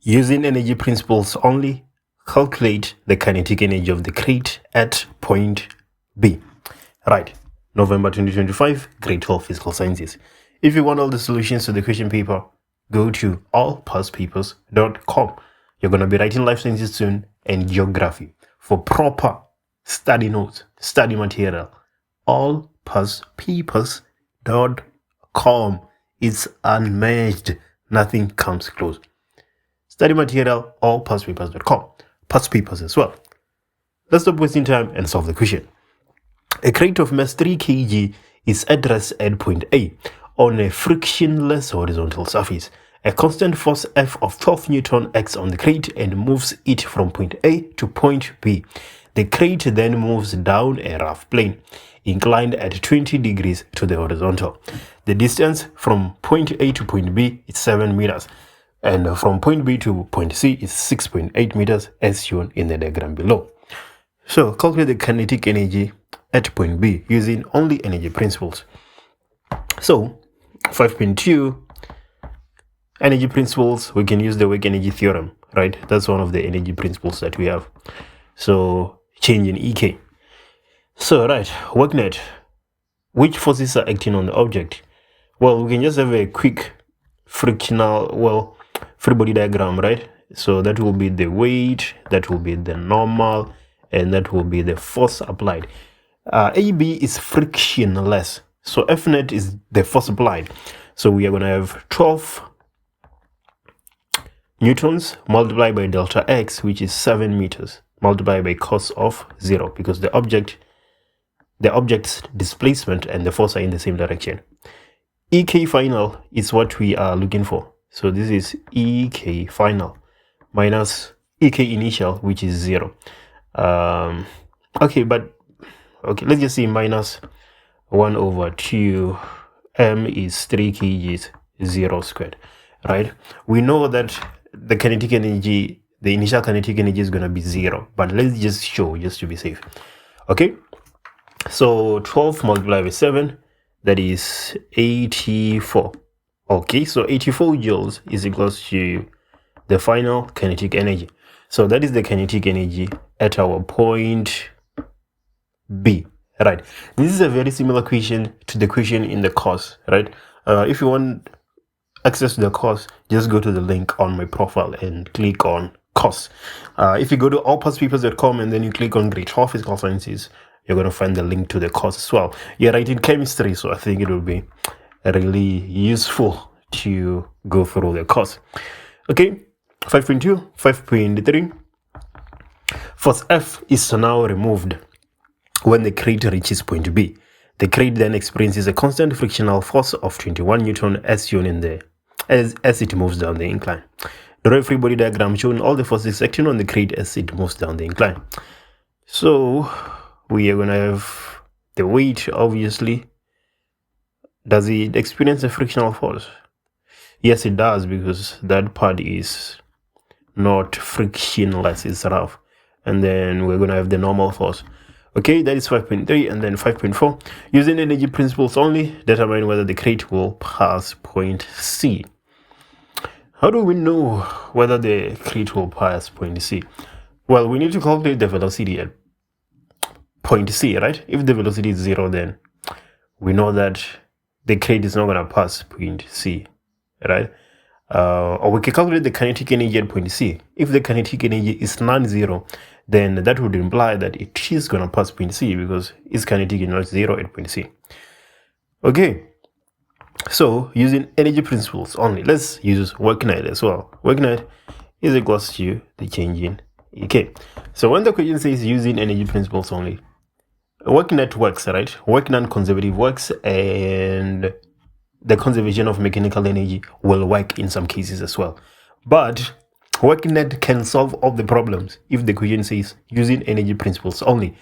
Using energy principles only, calculate the kinetic energy of the crate at point B. Right, November 2025, grade 12 physical sciences. If you want all the solutions to the question paper, go to allpastpapers.com. You're going to be writing life sciences soon and geography for proper study notes, study material. Allpastpapers.com. It's unmatched. Nothing comes close. Study material, allpastpapers.com. Past papers as well. Let's stop wasting time and solve the question. A crate of mass 3 kg is at rest at point A on a frictionless horizontal surface. A constant force F of 12 Newton acts on the crate and moves it from point A to point B. The crate then moves down a rough plane, inclined at 20 degrees to the horizontal. The distance from point A to point B is 7 meters, and from point B to point C is 6.8 meters as shown in the diagram below. So calculate the kinetic energy at point B using only energy principles. So 5.2 energy principles, we can use the work energy theorem, right? That's one of the energy principles that we have. So change in EK. So right, work net. Which forces are acting on the object? Well, we can just have a quick frictional, free body diagram, right? So that will be the weight, that will be the normal, and that will be the force applied. AB is frictionless, so F net is the force applied. So we are going to have 12 newtons multiplied by delta x, which is 7 meters, multiplied by cos of 0, because the object's displacement and the force are in the same direction. EK final is what we are looking for. So this is EK final minus EK initial, which is 0. Okay, let's just say minus 1 over 2 m is 3 kgs 0 squared, right? We know that the kinetic energy, the initial kinetic energy is going to be 0, but let's just show just to be safe. Okay, so 12 multiplied by 7, that is 84. Okay, so 84 joules is equals to the final kinetic energy. So that is the kinetic energy at our point B, right? This is a very similar question to the question in the course, right? If you want access to the course, just go to the link on my profile and click on course. If you go to allpastpapers.com and then you click on grade 12 physical sciences, you're going to find the link to the course as well. You're writing chemistry, so I think it will be really useful to go through the course. Okay, 5.2, 5.3. Force F is now removed when the crate reaches point B. The crate then experiences a constant frictional force of 21 Newton as shown in the as it moves down the incline. Draw a free body diagram showing all the forces acting on the crate as it moves down the incline. So we are going to have the weight, obviously. Does it experience a frictional force? Yes, it does, because that part is not frictionless, it's rough. And then we're going to have the normal force. Okay, that is 5.3, and then 5.4. Using energy principles only, determine whether the crate will pass point C. How do we know whether the crate will pass point C? Well, we need to calculate the velocity at point C, right? If the velocity is 0, then we know that the crate is not going to pass point C, right? Or we can calculate the kinetic energy at point C. If the kinetic energy is non-zero, then that would imply that it is going to pass point C, because its kinetic is not 0 at point C. Okay, so using energy principles only, let's use work net as well. Work net is equals to the change in EK. So when the question says using energy principles only, work net works, right? Work non-conservative works, and the conservation of mechanical energy will work in some cases as well. But work net can solve all the problems if the question says using energy principles only.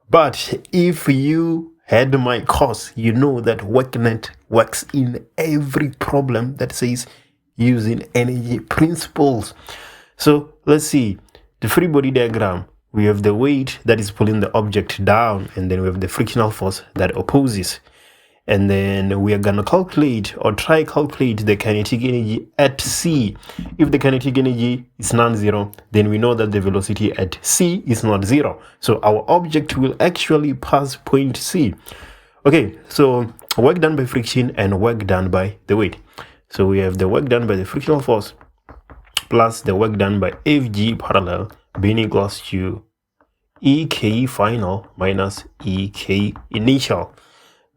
But if you had my course, you know that work net works in every problem that says using energy principles. So let's see the free body diagram. We have the weight that is pulling the object down, and then we have the frictional force that opposes. and then we are gonna calculate or try calculate the kinetic energy at C. If the kinetic energy is non-zero, then we know that the velocity at C is not zero. So our object will actually pass point C. Okay, so work done by friction and work done by the weight. So we have the work done by the frictional force plus the work done by FG parallel being equals to EK final minus EK initial.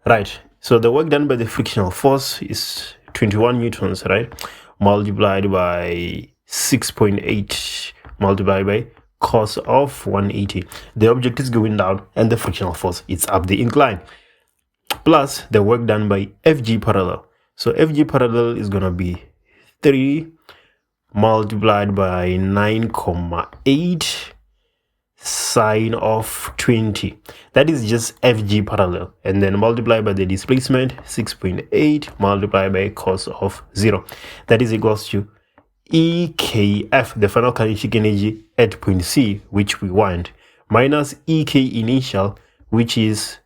Right, so the work done by the frictional force is 21 newtons, right? Multiplied by 6.8 multiplied by cos of 180. The object is going down and the frictional force is up the incline. Plus the work done by FG parallel. So FG parallel is going to be 3 multiplied by 9,8 sine of 20. That is just FG parallel, and then multiplied by the displacement 6.8 multiplied by cos of 0. That is equals to EKF, the final kinetic energy at point C, which we want, minus EK initial, which is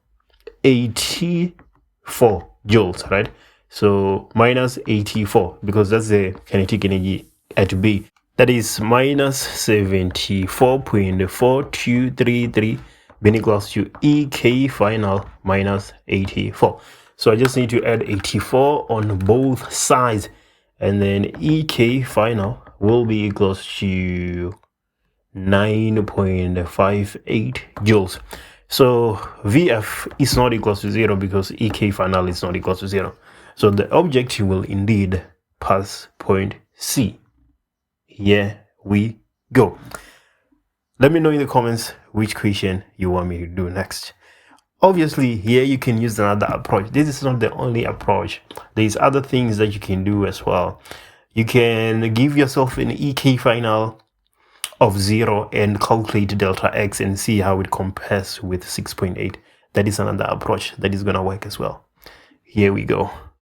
84 joules, right? So minus 84, because that's the kinetic energy at B. That is minus 74.4233 being equals to EK final minus 84. So I just need to add 84 on both sides, and then EK final will be equals to 9.58 joules. So VF is not equals to 0 because EK final is not equals to 0. So the object will indeed pass point C. Here we go. Let me know in the comments which question you want me to do next. Obviously, here you can use another approach. This is not the only approach. There's other things that you can do as well. You can give yourself an EK final of 0 and calculate delta X and see how it compares with 6.8. That is another approach that is going to work as well. Here we go.